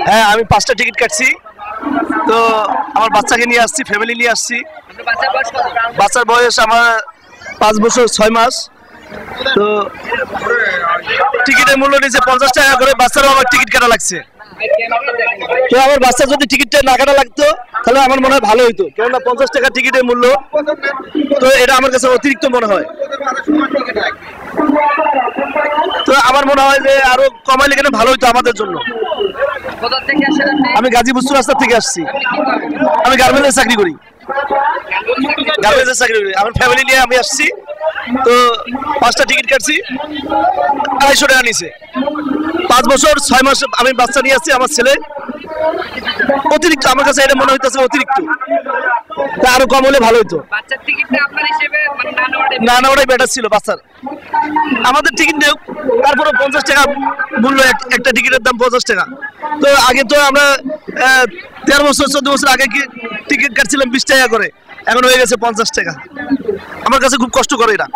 হ্যাঁ আমি 5টা টিকিট কাটছি। তো আমার বাচ্চাকে নিয়ে আসছি, ফ্যামিলি নিয়ে আসছি। বাচ্চার বয়স আমার 5 বছর 6 মাস। তো টিকিটের মূল্য নিচে 50 টাকা করে, বাচ্চারও আমার টিকিট কাটা লাগছে। তো আমার বাচ্চা যদি টিকিটটা না কাটা লাগতো তাহলে আমার মনে হয় ভালো হইতো, কেননা 50 টাকা টিকিটের মূল্য, তো এটা আমার কাছে অতিরিক্ত মনে হয়। তো আমার মনে হয় যে আরো কমাইলে কেন ভালো হইতো আমাদের জন্য। আমি গাজীপুর রাস্তা থেকে আসছি। আমি গার্মেন্টসে চাকরি করি। আমার ফ্যামিলি নিয়ে আমি আসছি। তো 5টা টিকিট কাটছি, 250 টাকা নিছে। 5 বছর 6 মাস আমি বাচ্চা নিয়ে আসছি, আমার ছেলে। অতিরিক্ত আমার কাছে এটা মনে হইতেছে অতিরিক্ত, তা আরো কম হলে ভালো হইতো। না ওটাই বেটার ছিল বাচ্চার। আমাদের টিকিট নেই, তারপরে 50 টাকা মূল্য, একটা টিকিটের দাম 50 টাকা। তো আগে তো আমরা 13 বছর 14 বছর আগে কি টিকিট কাটছিলাম 20 টাকা করে, এখন হয়ে গেছে 50 টাকা। আমার কাছে খুব কষ্ট করে এটা।